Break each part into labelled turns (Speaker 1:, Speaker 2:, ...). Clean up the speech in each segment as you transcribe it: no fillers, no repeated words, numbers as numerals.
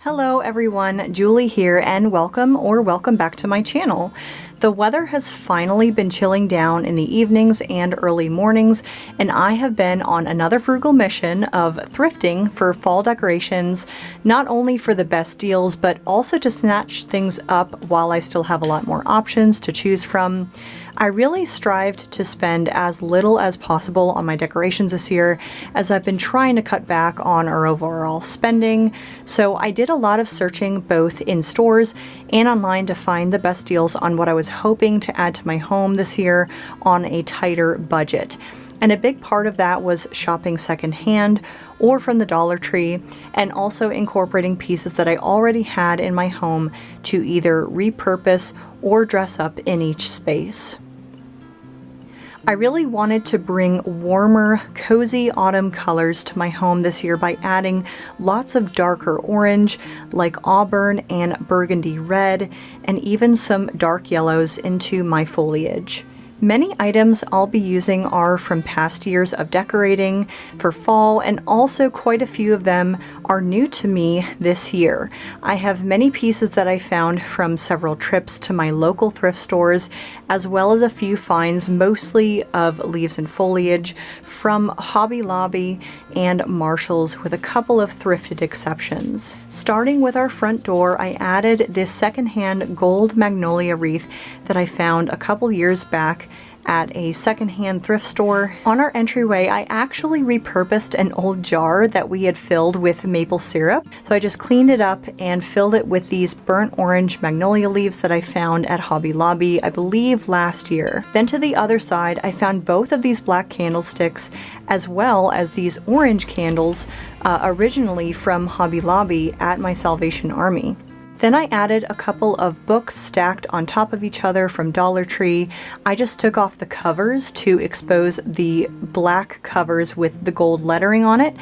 Speaker 1: Hello everyone, Julie here, and welcome back to my channel. The weather has finally been chilling down in the evenings and early mornings, and I have been on another frugal mission of thrifting for fall decorations, not only for the best deals, but also to snatch things up while I still have a lot more options to choose from. I really strived to spend as little as possible on my decorations this year, as I've been trying to cut back on our overall spending. So I did a lot of searching both in stores and online to find the best deals on what I was hoping to add to my home this year on a tighter budget. And a big part of that was shopping secondhand or from the Dollar Tree, and also incorporating pieces that I already had in my home to either repurpose or dress up in each space. I really wanted to bring warmer, cozy autumn colors to my home this year by adding lots of darker orange, like auburn and burgundy red, and even some dark yellows into my foliage. Many items I'll be using are from past years of decorating for fall, and also quite a few of them are new to me this year. I have many pieces that I found from several trips to my local thrift stores, as well as a few finds, mostly of leaves and foliage, from Hobby Lobby and Marshall's, with a couple of thrifted exceptions. Starting with our front door, I added this secondhand gold magnolia wreath that I found a couple years back at a secondhand thrift store. On our entryway, I actually repurposed an old jar that we had filled with maple syrup. So I just cleaned it up and filled it with these burnt orange magnolia leaves that I found at Hobby Lobby, I believe last year. Then to the other side, I found both of these black candlesticks as well as these orange candles, originally from Hobby Lobby at my Salvation Army. Then I added a couple of books stacked on top of each other from Dollar Tree. I just took off the covers to expose the black covers with the gold lettering on it,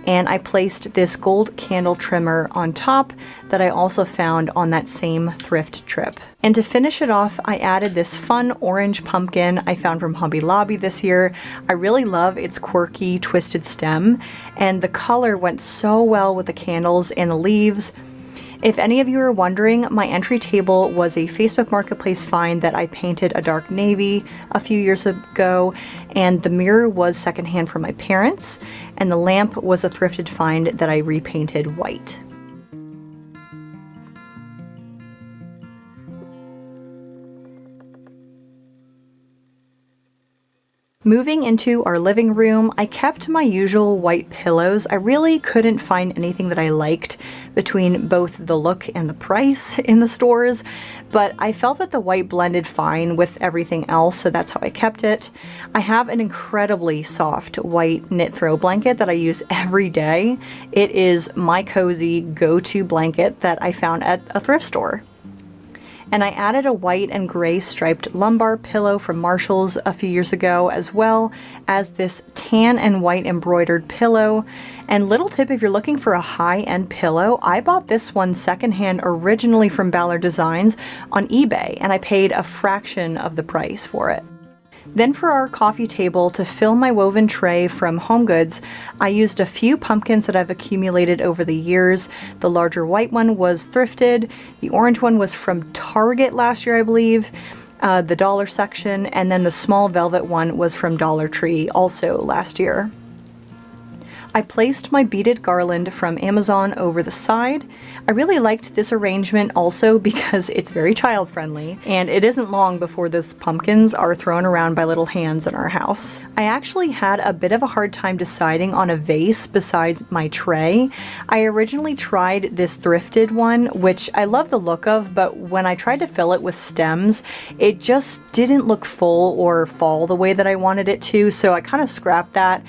Speaker 1: and I placed this gold candle trimmer on top that I also found on that same thrift trip. And to finish it off, I added this fun orange pumpkin I found from Hobby Lobby this year. I really love its quirky twisted stem, and the color went so well with the candles and the leaves. If any of you are wondering, my entry table was a Facebook Marketplace find that I painted a dark navy a few years ago, and the mirror was secondhand from my parents, and the lamp was a thrifted find that I repainted white. Moving into our living room, I kept my usual white pillows. I really couldn't find anything that I liked between both the look and the price in the stores, but I felt that the white blended fine with everything else, so that's how I kept it. I have an incredibly soft white knit throw blanket that I use every day. It is my cozy go-to blanket that I found at a thrift store. And I added a white and gray striped lumbar pillow from Marshall's a few years ago, as well as this tan and white embroidered pillow. And little tip, if you're looking for a high-end pillow, I bought this one secondhand originally from Ballard Designs on eBay, and I paid a fraction of the price for it. Then for our coffee table, to fill my woven tray from HomeGoods, I used a few pumpkins that I've accumulated over the years. The larger white one was thrifted, the orange one was from Target last year, I believe, the dollar section, and then the small velvet one was from Dollar Tree, also last year. I placed my beaded garland from Amazon over the side. I really liked this arrangement also because it's very child friendly, and it isn't long before those pumpkins are thrown around by little hands in our house. I actually had a bit of a hard time deciding on a vase besides my tray. I originally tried this thrifted one, which I love the look of, but when I tried to fill it with stems, it just didn't look full or fall the way that I wanted it to, so I kind of scrapped that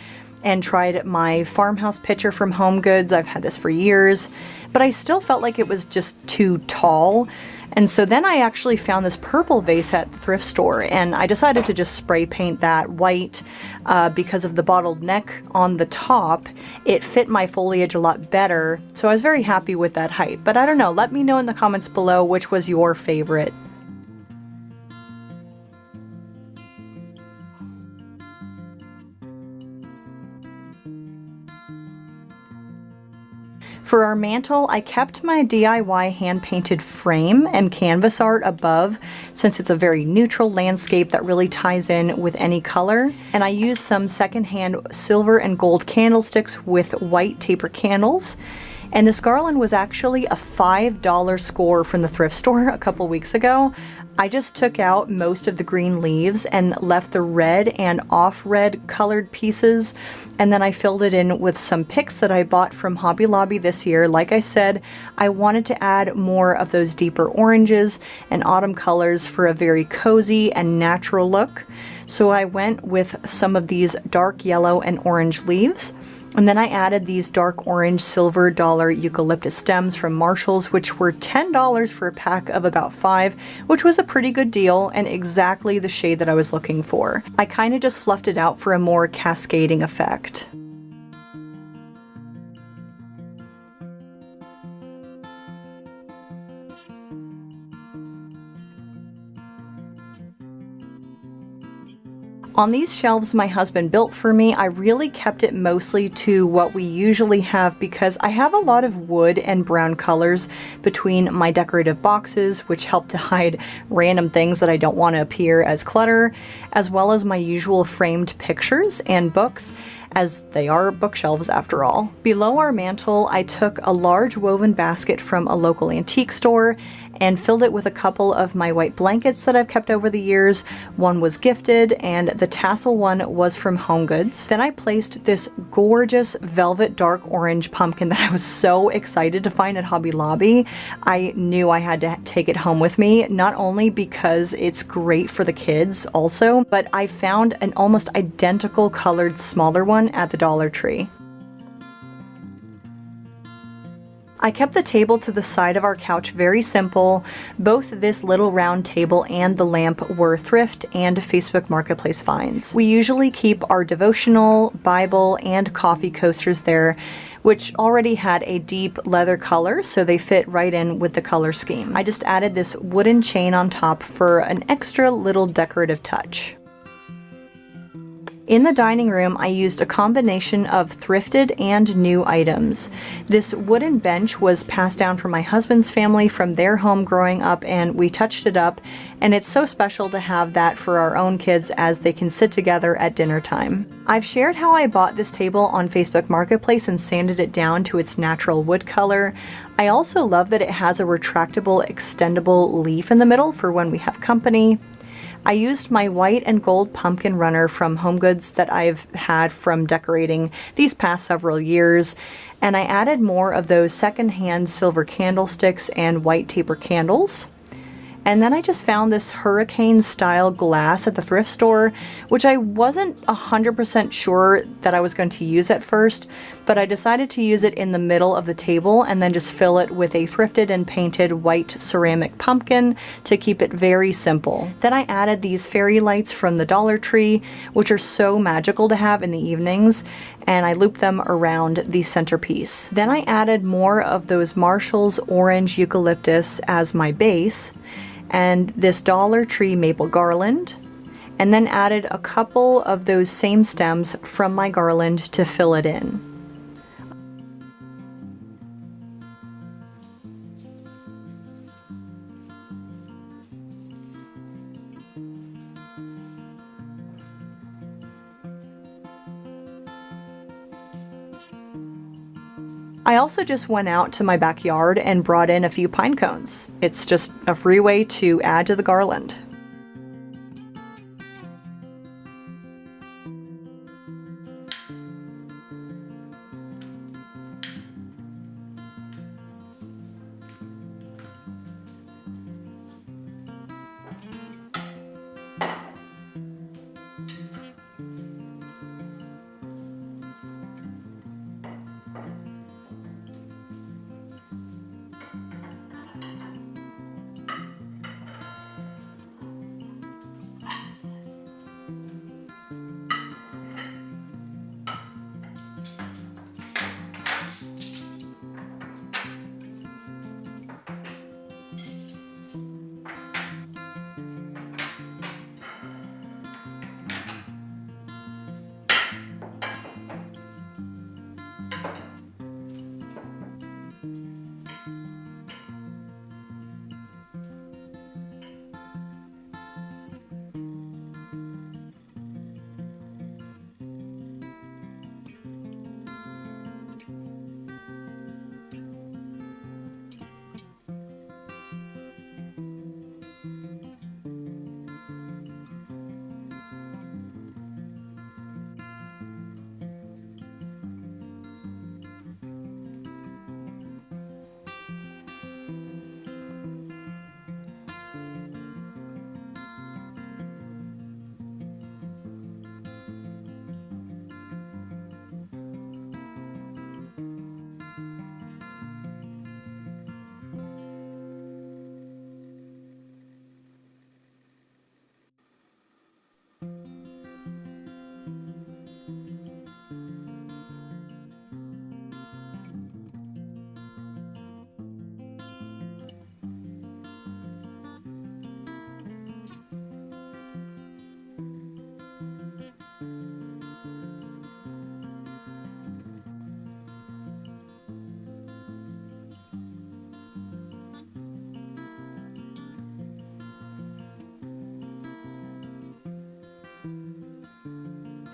Speaker 1: and tried my farmhouse pitcher from HomeGoods. I've had this for years, but I still felt like it was just too tall. And so then I actually found this purple vase at the thrift store, and I decided to just spray paint that white because of the bottled neck on the top. It fit my foliage a lot better, so I was very happy with that height. But I don't know, let me know in the comments below which was your favorite. For our mantle, I kept my DIY hand-painted frame and canvas art above since it's a very neutral landscape that really ties in with any color. And I used some secondhand silver and gold candlesticks with white taper candles. And this garland was actually a $5 score from the thrift store a couple weeks ago. I just took out most of the green leaves and left the red and off-red colored pieces, and then I filled it in with some picks that I bought from Hobby Lobby this year. Like I said, I wanted to add more of those deeper oranges and autumn colors for a very cozy and natural look. So I went with some of these dark yellow and orange leaves. And then I added these dark orange silver dollar eucalyptus stems from Marshall's, which were $10 for a pack of about 5, which was a pretty good deal and exactly the shade that I was looking for. I kind of just fluffed it out for a more cascading effect. On these shelves my husband built for me, I really kept it mostly to what we usually have because I have a lot of wood and brown colors between my decorative boxes, which help to hide random things that I don't want to appear as clutter, as well as my usual framed pictures and books, as they are bookshelves after all. Below our mantle, I took a large woven basket from a local antique store and filled it with a couple of my white blankets that I've kept over the years. One was gifted and the tassel one was from HomeGoods. Then I placed this gorgeous velvet dark orange pumpkin that I was so excited to find at Hobby Lobby. I knew I had to take it home with me, not only because it's great for the kids also, but I found an almost identical colored smaller one at the Dollar Tree. I kept the table to the side of our couch very simple. Both this little round table and the lamp were thrift and Facebook Marketplace finds. We usually keep our devotional, Bible, and coffee coasters there, which already had a deep leather color, so they fit right in with the color scheme. I just added this wooden chain on top for an extra little decorative touch. In the dining room, I used a combination of thrifted and new items. This wooden bench was passed down from my husband's family from their home growing up, and we touched it up, and it's so special to have that for our own kids as they can sit together at dinner time. I've shared how I bought this table on Facebook Marketplace and sanded it down to its natural wood color. I also love that it has a retractable, extendable leaf in the middle for when we have company. I used my white and gold pumpkin runner from HomeGoods that I've had from decorating these past several years, and I added more of those secondhand silver candlesticks and white taper candles. And then I just found this hurricane style glass at the thrift store, which I wasn't 100% sure that I was going to use at first, but I decided to use it in the middle of the table and then just fill it with a thrifted and painted white ceramic pumpkin to keep it very simple. Then I added these fairy lights from the Dollar Tree, which are so magical to have in the evenings, and I looped them around the centerpiece. Then I added more of those Marshall's orange eucalyptus as my base, and this Dollar Tree maple garland, and then added a couple of those same stems from my garland to fill it in. I also just went out to my backyard and brought in a few pine cones. It's just a free way to add to the garland.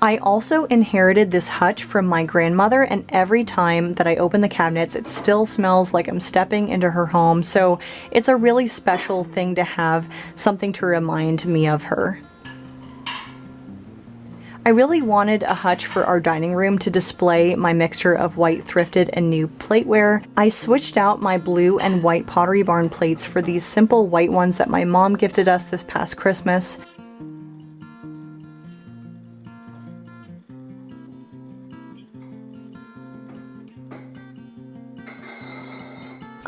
Speaker 1: I also inherited this hutch from my grandmother, and every time that I open the cabinets, it still smells like I'm stepping into her home, so it's a really special thing to have something to remind me of her. I really wanted a hutch for our dining room to display my mixture of white thrifted and new plateware. I switched out my blue and white Pottery Barn plates for these simple white ones that my mom gifted us this past Christmas.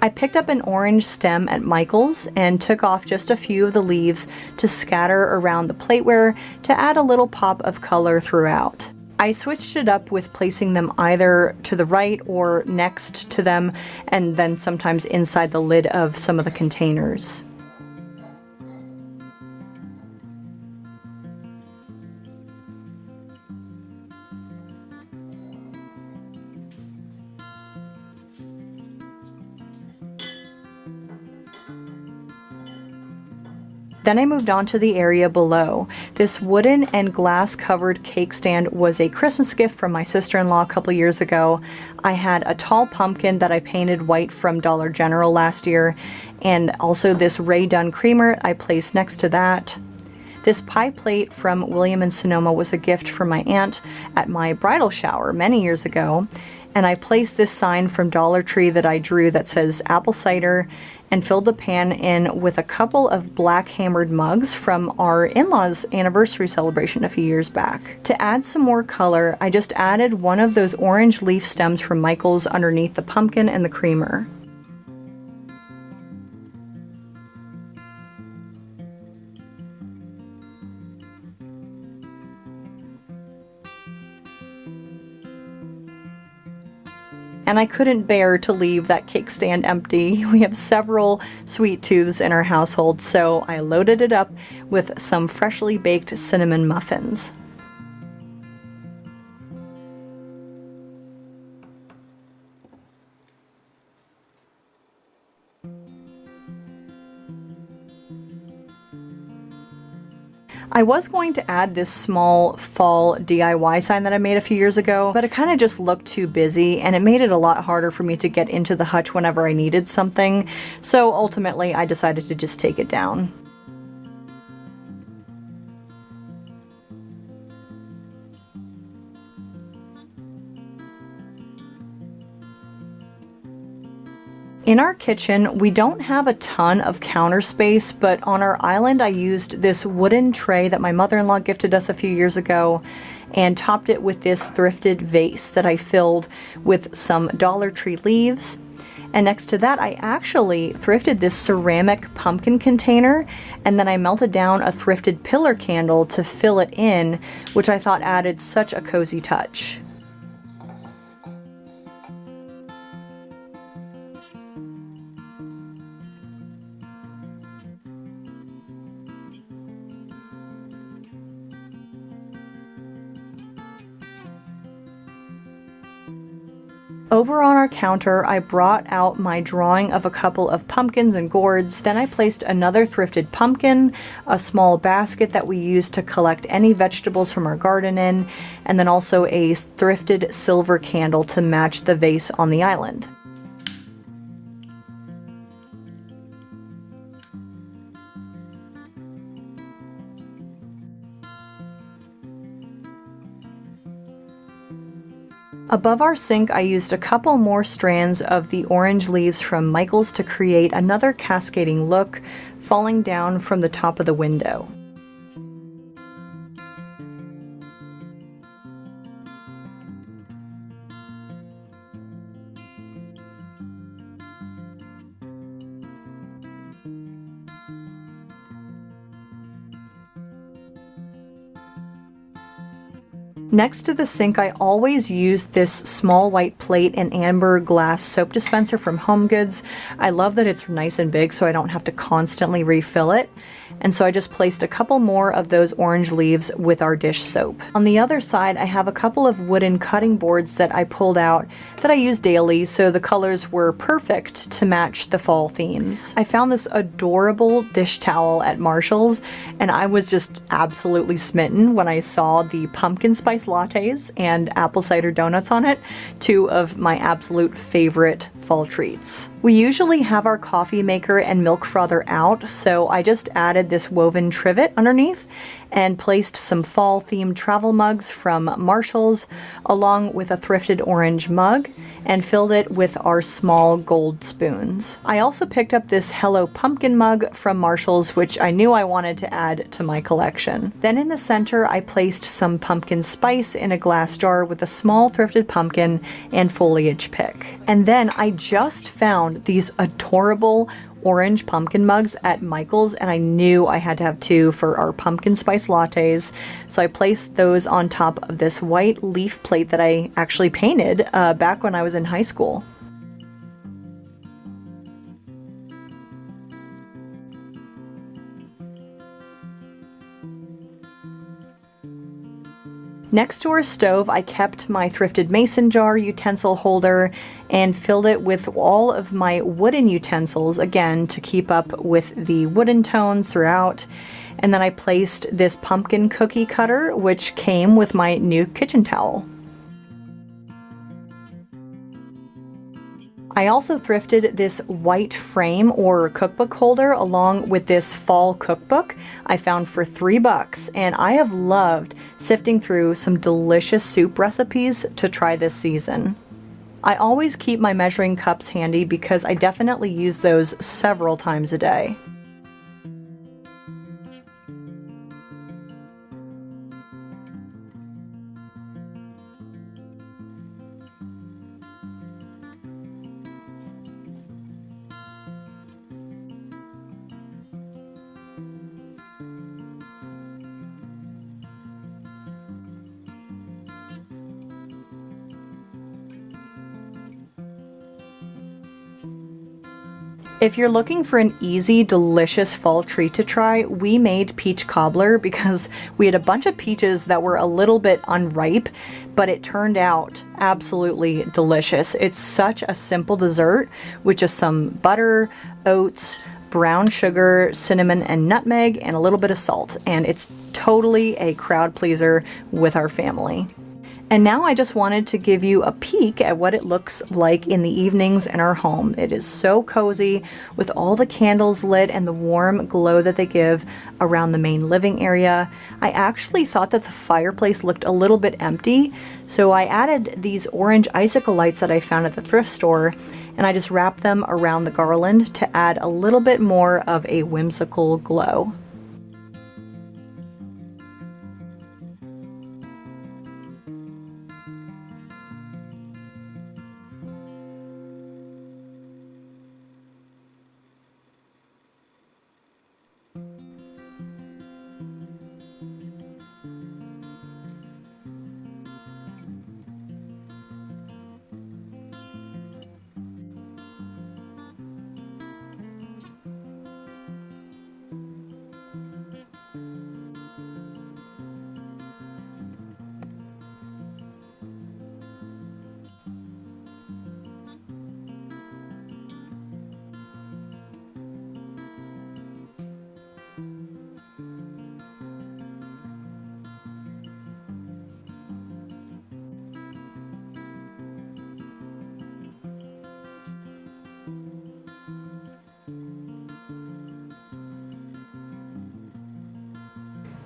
Speaker 1: I picked up an orange stem at Michael's and took off just a few of the leaves to scatter around the plateware to add a little pop of color throughout. I switched it up with placing them either to the right or next to them, and then sometimes inside the lid of some of the containers. Then I moved on to the area below. This wooden and glass covered cake stand was a Christmas gift from my sister-in-law a couple years ago. I had a tall pumpkin that I painted white from Dollar General last year, and also this Rae Dunn creamer I placed next to that. This pie plate from William & Sonoma was a gift from my aunt at my bridal shower many years ago, and I placed this sign from Dollar Tree that I drew that says apple cider, and filled the pan in with a couple of black hammered mugs from our in-laws' anniversary celebration a few years back. To add some more color, I just added one of those orange leaf stems from Michael's underneath the pumpkin and the creamer. And I couldn't bear to leave that cake stand empty. We have several sweet tooths in our household, so I loaded it up with some freshly baked cinnamon muffins. I was going to add this small fall DIY sign that I made a few years ago, but it kind of just looked too busy and it made it a lot harder for me to get into the hutch whenever I needed something, so ultimately I decided to just take it down. In our kitchen, we don't have a ton of counter space, but on our island I used this wooden tray that my mother-in-law gifted us a few years ago and topped it with this thrifted vase that I filled with some Dollar Tree leaves. And next to that, I actually thrifted this ceramic pumpkin container, and then I melted down a thrifted pillar candle to fill it in, which I thought added such a cozy touch. Over on our counter, I brought out my drawing of a couple of pumpkins and gourds. Then I placed another thrifted pumpkin, a small basket that we use to collect any vegetables from our garden in, and then also a thrifted silver candle to match the vase on the island. Above our sink, I used a couple more strands of the orange leaves from Michael's to create another cascading look, falling down from the top of the window. Next to the sink, I always use this small white plate and amber glass soap dispenser from HomeGoods. I love that it's nice and big so I don't have to constantly refill it. And so I just placed a couple more of those orange leaves with our dish soap. On the other side, I have a couple of wooden cutting boards that I pulled out that I use daily, so the colors were perfect to match the fall themes. I found this adorable dish towel at Marshall's, and I was just absolutely smitten when I saw the pumpkin spice spice lattes and apple cider donuts on it, two of my absolute favorite fall treats. We usually have our coffee maker and milk frother out, so I just added this woven trivet underneath and placed some fall themed travel mugs from Marshall's along with a thrifted orange mug and filled it with our small gold spoons. I also picked up this Hello Pumpkin mug from Marshall's, which I knew I wanted to add to my collection. Then in the center, I placed some pumpkin spice in a glass jar with a small thrifted pumpkin and foliage pick. And then I just found these adorable orange pumpkin mugs at Michael's, and I knew I had to have two for our pumpkin spice lattes, so I placed those on top of this white leaf plate that I actually painted back when I was in high school. Next to our stove, I kept my thrifted mason jar utensil holder and filled it with all of my wooden utensils, again, to keep up with the wooden tones throughout. And then I placed this pumpkin cookie cutter, which came with my new kitchen towel. I also thrifted this white frame or cookbook holder along with this fall cookbook I found for $3, and I have loved sifting through some delicious soup recipes to try this season. I always keep my measuring cups handy because I definitely use those several times a day. If you're looking for an easy, delicious fall treat to try, we made peach cobbler because we had a bunch of peaches that were a little bit unripe, but it turned out absolutely delicious. It's such a simple dessert with just some butter, oats, brown sugar, cinnamon, and nutmeg, and a little bit of salt. And it's totally a crowd pleaser with our family. And now I just wanted to give you a peek at what it looks like in the evenings in our home. It is so cozy with all the candles lit and the warm glow that they give around the main living area. I actually thought that the fireplace looked a little bit empty, so I added these orange icicle lights that I found at the thrift store, and I just wrapped them around the garland to add a little bit more of a whimsical glow.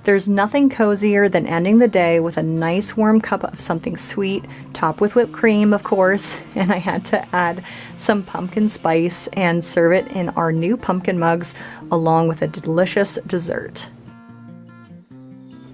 Speaker 1: There's nothing cozier than ending the day with a nice warm cup of something sweet, topped with whipped cream, of course, and I had to add some pumpkin spice and serve it in our new pumpkin mugs along with a delicious dessert.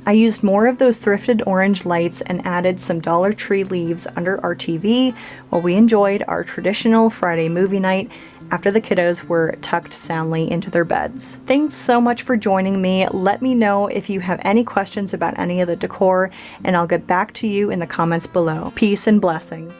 Speaker 1: I used more of those thrifted orange lights and added some Dollar Tree leaves under our TV while we enjoyed our traditional Friday movie night after the kiddos were tucked soundly into their beds. Thanks so much for joining me. Let me know if you have any questions about any of the decor, and I'll get back to you in the comments below. Peace and blessings.